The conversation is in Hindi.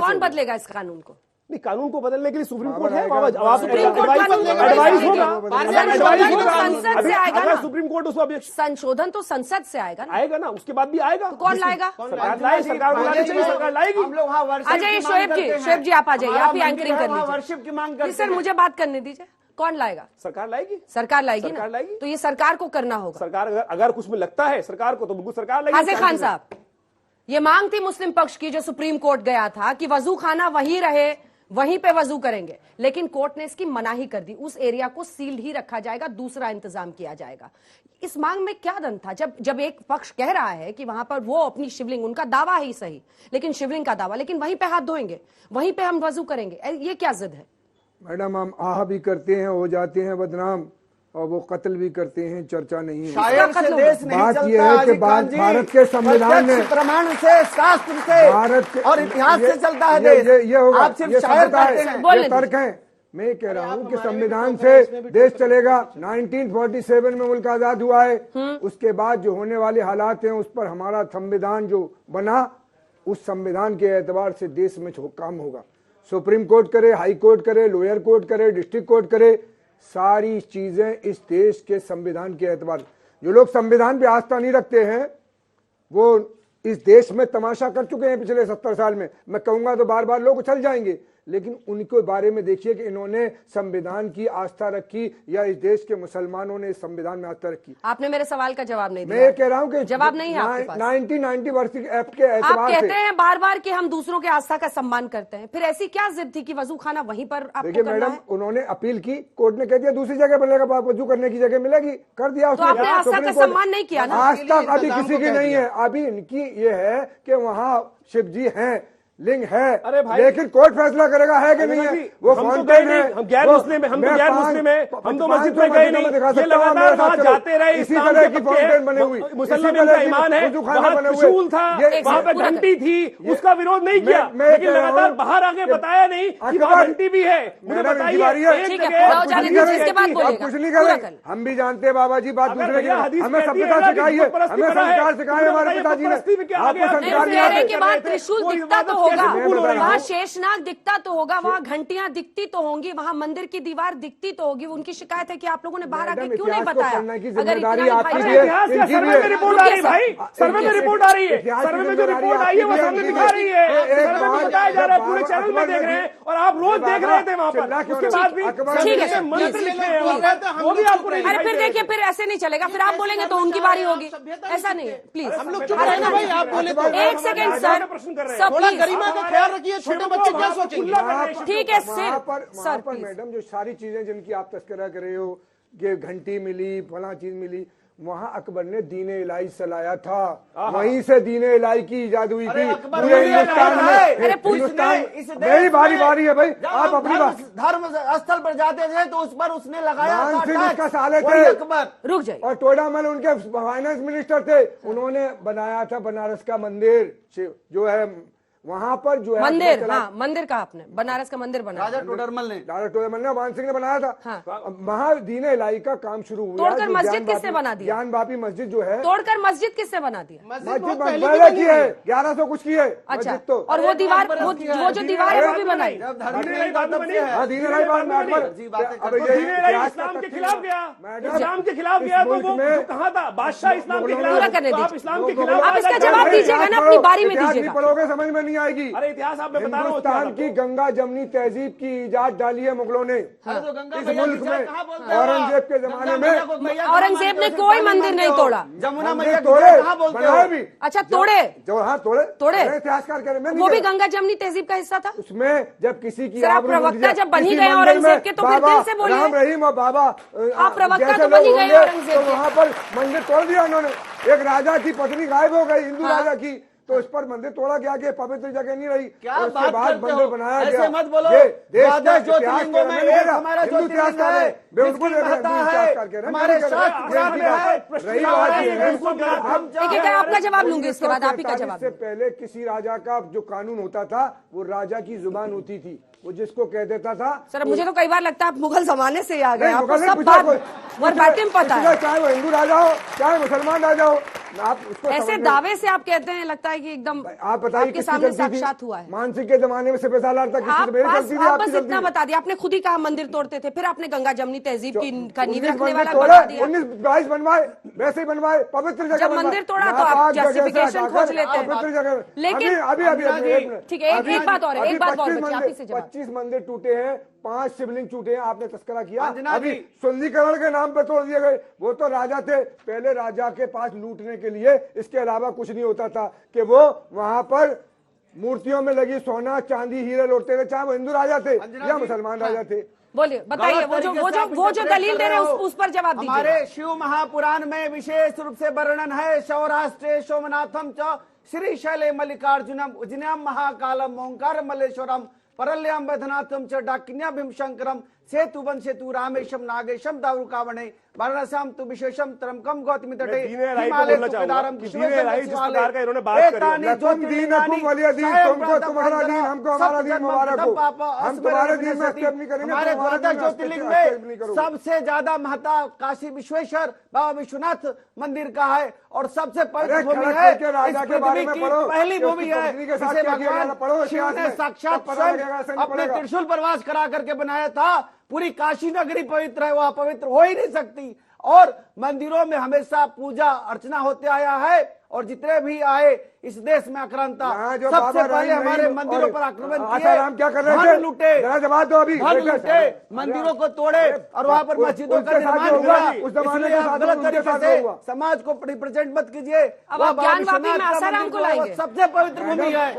कौन बदलेगा इस कानून को? नहीं, कानून को बदलने के लिए सुप्रीम कोर्ट है। सुप्रीम कोर्ट एडवाइस होगा, संसद से आएगा ना। सुप्रीम कोर्ट उसको अभी संशोधन तो संसद से आएगा ना, आएगा ना, उसके बाद भी आएगा। तो कौन लाएगा? सरकार लाए, सरकार बुलानी चाहिए, सरकार लाएगी। आ जाइए शोएब जी आप आ जाइए, आप ही एंकरिंग कर लीजिए। वर्शिप की मांग करते हैं। सर मुझे बात करने दीजिए, कौन लाएगा? सरकार लाएगी, सरकार लाएगी सरकार ना, लाएगी। तो ये सरकार को करना होगा। सरकार अगर कुछ में लगता है सरकार को तो बिल्कुल सरकार लाएगी। हाजिर खान साहब, ये मांग थी मुस्लिम पक्ष की जो सुप्रीम कोर्ट गया था कि वजू खाना वहीं रहे, वहीं पे वजू करेंगे, लेकिन कोर्ट ने इसकी मनाही कर दी। उस एरिया को सील्ड ही रखा जाएगा, दूसरा इंतजाम किया जाएगा। इस मांग में क्या दम था? जब एक पक्ष कह रहा है कि वहां पर वो अपनी शिवलिंग, उनका दावा ही सही, लेकिन शिवलिंग का दावा, लेकिन वहीं पे हाथ धोएंगे, वहीं पे हम वजू करेंगे, ये क्या जिद है? मैडम हम आह भी करते हैं, हो जाते हैं बदनाम, और वो कत्ल भी करते हैं, चर्चा नहीं है। शायर से देश नहीं बात चलता। यह है कि भारत के संविधान में प्रमाण से, शास्त्र से, भारत और इतिहास से चलता है देश। ये होगा, आप सिर्फ ये शायर सभ्यता करते है, हैं। ये तर्क है। मैं कह रहा हूँ कि संविधान से देश चलेगा। 1947 में मुल्क आजाद हुआ है, उसके बाद जो होने वाले हालात हैं उस पर हमारा संविधान जो बना, उस संविधान के एतबार से देश में काम होगा। सुप्रीम कोर्ट करे, हाई कोर्ट करे, लोअर कोर्ट करे, डिस्ट्रिक्ट कोर्ट करे, सारी चीजें इस देश के संविधान के एतबार। जो लोग संविधान पे आस्था नहीं रखते हैं वो इस देश में तमाशा कर चुके हैं पिछले 70 साल में। मैं कहूंगा तो बार बार लोग उछल जाएंगे, लेकिन उनके बारे में देखिए कि इन्होंने संविधान की आस्था रखी या इस देश के मुसलमानों ने इस संविधान में आस्था रखी। आपने मेरे सवाल का जवाब नहीं दिया। मैं कह रहा हूं कि जवाब नहीं है आपके पास। 1990 वर्षिक एक्ट के आप एतबार कहते से हैं बार बार कि हम दूसरों के आस्था का सम्मान करते हैं, फिर ऐसी क्या जिद थी कि वजू खाना वहीं पर आपको देखिए करना मैडम, है? उन्होंने अपील की, कोर्ट ने कह दिया दूसरी जगह मिलेगा, वजू करने की जगह मिलेगी, कर दिया तो आपने आस्था का सम्मान नहीं किया ना। आस्था अभी किसी की नहीं है, अभी इनकी ये है कि वहाँ शिव जी हैं, लिंग है, लेकिन कोर्ट फैसला करेगा है कि नहीं है। वो फाउंटेन है, हम गैर मुस्लिम है, हम तो गैर मुस्लिम है, हम तो मस्जिद में गए नहीं, ये लगातार वहां जाते रहे। इसी तरह की फाउंटेन बनी हुई, मुसलमान का ईमान है, वहां त्रिशूल था, वहां पे घंटी थी, उसका विरोध नहीं किया, लेकिन लगातार बाहर आके बताया नहीं कि वहां घंटी भी है। मुझे बताइए, कुछ नहीं करें। हम भी जानते हैं बाबा जी बात दूसरे की, हमें सभ्यता सिखाई है, हमें संस्कार सिखाए हमारे पिताजी ने। आपको संस्कार नहीं के बाद त्रिशूल दिखता तो होगा, वहाँ शेषनाग दिखता तो होगा, वहाँ घंटियां दिखती तो होंगी, वहाँ मंदिर की दीवार दिखती तो होगी। उनकी शिकायत है कि आप लोगों ने बाहर आके क्यों नहीं बताया? अगर सर्वे में रिपोर्ट आ रही है भाई, सर्वे में रिपोर्ट आ रही है, सर्वे में जो रिपोर्ट आई है वो सामने दिखा रही है, सर्वे में बताया जा रहा है, पूरे चैनल में देख रहे हैं और आप रोज देख रहे थे वहाँ पर। उसके बाद भी मंत्र लिखे हैं वो भी आपको नहीं। अरे फिर देखिए, फिर ऐसे नहीं चलेगा, फिर आप बोलेंगे तो उनकी बारी होगी, ऐसा नहीं है। प्लीज हम लोग चुप रहे ना भाई, आप बोले तो। एक सेकंड सर, थोड़ा गरिमा का ख्याल रखिए, छोटे बच्चे क्या सोचेंगे। ठीक है सर, पर मैडम जो सारी चीजें जिनकी आप तस्करा कर रहे हो, कि घंटी मिली, फला चीज मिली, वहाँ अकबर ने दीन इलाही चलाया था, वहीं से दीन इलाही की इजाद हुई थी पूरे हिंदुस्तान में। मेरी बारी है भाई, आप अपनी धर्म स्थल पर जाते थे तो उस पर उसने लगाया का साले थे अकबर। रुक जाइए, और टोडामल उनके फाइनेंस मिनिस्टर थे, उन्होंने बनाया था बनारस का मंदिर जो है वहां पर जो है मंदिर। हाँ, मंदिर का आपने बनारस का मंदिर बनाया, राजा टोडरमल ने मान सिंह ने बनाया था। हाँ। वहां दीन इलाही का काम शुरू हुआ। तोड़कर मस्जिद किसने बना दिया? ज्ञान बापी मस्जिद जो है, तोड़कर मस्जिद किसने बना दिया? मस्जिद पहले की है, 1100 कुछ की है। अच्छा, तो और वो दीवार, वो जो दीवार है वो भी बनाई। दीन इलाही इस्लाम के खिलाफ गया, इस्लाम के खिलाफ गया तो वो कहाँ था? बादशाह इस्लाम के खिलाफ। पूरा करने दीजिए, इस्लाम के खिलाफ आप इसका जवाब दीजिएगा ना, अपनी बारी में दीजिएगा। पढ़ोगे समझ में नहीं आएगी। अरे इतिहास आप मैं बता रहा हूँ, हिंदुस्तान की गंगा जमनी तहजीब की इजाद डाली है मुगलों ने इस मुल्क में। औरंगजेब के जमाने में औरंगजेब ने कोई मंदिर नहीं तोड़ा, जमुना मैया तोड़े बनाए भी। अच्छा तोड़े, जो हाँ तोड़े इतिहासकार कह रहे, वो भी गंगा जमनी तहजीब का हिस्सा था। उसमें जब किसी की प्रवक्ता जब बनी गए औरंगजेब के, तो फिर दिल से बोलिए। राम रहीम और बाबा आप प्रवक्ता तो बनी गए औरंगजेब, तो वहाँ पर मंदिर तोड़ दिया उन्होंने। एक राजा की पत्नी गायब हो गई, हिंदू राजा की, तो उस पर मंदिर तोड़ा गया कि पवित्र जगह नहीं रही। क्या उसके बाद मंदिर बनाया गया। ऐसे मत बोलो, द्वादश ज्योतिर्लिंगों में एक हमारा ज्योतिर्लिंग है, बिल्कुल हमारे शास्त्र में है। ठीक है, आपका जवाब लूंगी, इसके बाद आप ही का जवाब। से पहले किसी राजा का जो कानून होता था वो राजा की जुबान होती थी। वो जिसको कह देता था। सर मुझे तो कई बार लगता है आप मुगल जमाने से ही आ गए, नहीं, आपको मुगल नहीं सब पूछा बात कोई। वर्बाटिम पता है। चाहे वो हिंदू राजा हो चाहे मुसलमान राजा हो, आप उसको ऐसे समझ दावे से आप कहते हैं, लगता है कि एकदम आप बताइए आपके सामने साक्षात हुआ है। मानसिक के जमाने में सिपह सालार तक आप मेरी गलती थी, आप आपकी बस गलती इतना थी। बता दिया, आपने खुद ही कहा मंदिर तोड़ते थे, फिर आपने गंगा जमनी तहजीब की नींव 19 रखने वाला मंदिर बना तोड़े, दिया। 19-22 बनवाए, वैसे ही बनवाए, पवित्र जगह जब बनवाए। मंदिर तोड़ा तो नापाक आप जगह से justification हटाकर खोज लेते हैं। पवित्र जगह। लेकिन अभी ठीक है, एक बात और है, एक बात और बची, आप ही से जवाब। 25 मंदिर टूटे हैं, 5 शिवलिंग टूटे हैं, आपने तस्करा किया। अंजना अभी जी। सुंदरीकरण के नाम पर तोड़ दिए गए। वो तो राजा थे, पहले राजा के पास लूटने के लिए इसके अलावा कुछ नहीं होता था कि वो वहां पर मूर्तियों में लगी सोना चांदी हीरे लौटते थे, चाहे वो हिंदू राजा थे या मुसलमान राजा थे। बोलिए, बताइए, वो जो दलील दे रहे हैं उस पर जवाब दीजिए। हमारे शिव महापुराण में विशेष रूप से वर्णन है, सौराष्ट्रे सोमनाथम च श्री शैले मल्लिकार्जुनम उज्जैनम महाकालम ओंकार मल्लेश्वरम परल्यम वैद्यनाथम च डाकिन्याभिम शंकरम सेतुवन सेतु रामेशम नागेशम दारुकावणे वाराणसम तु विशेषम तरमकम गौतमी तटे तुम्हारा दिन हमको हमारा दिन मुबारक हो। हम तुम्हारे दिन में स्टेप नहीं करेंगे, हमारे तुम्हारे द्वारका दिन में ज्योतिर्लिंग स्टेप नहीं में करोगे। सबसे ज्यादा महत्ता काशी विश्वेश्वर बाबा विश्वनाथ मंदिर का है और सबसे पवित्र भूमि है। के राजा इस के बारे पृथ्वी में की पढ़ो, पहली कि भूमि उसकी है पत्नी के साथ जिसे क्या किया गया, पढ़ो भगवान शिव इतिहास ने में। साक्षात तब पता लगेगा, ऐसा स्वयं नहीं अपने पड़ेगा। त्रिशूल प्रवास करा करके बनाया था। पूरी काशी नगरी पवित्र है, वह पवित्र हो ही नहीं सकती। और मंदिरों में हमेशा पूजा अर्चना होते आया है और जितने भी आए इस देश में आक्रांता सबसे पहले हमारे मंदिरों पर आक्रमण किए, क्या कर रहे थे, लूटे, जरा जवाब दो। अभी धन लूटे, मंदिरों को तोड़े और वहां पर मस्जिदों का निर्माण हुआ। उस जमाने इसलिए के आप साथ गलत उनके तरीके साथ से हुआ। समाज को रिप्रेजेंट मत कीजिए। अब आप ज्ञानवापी में आसाराम को लाएंगे। सबसे पवित्र भूमि है।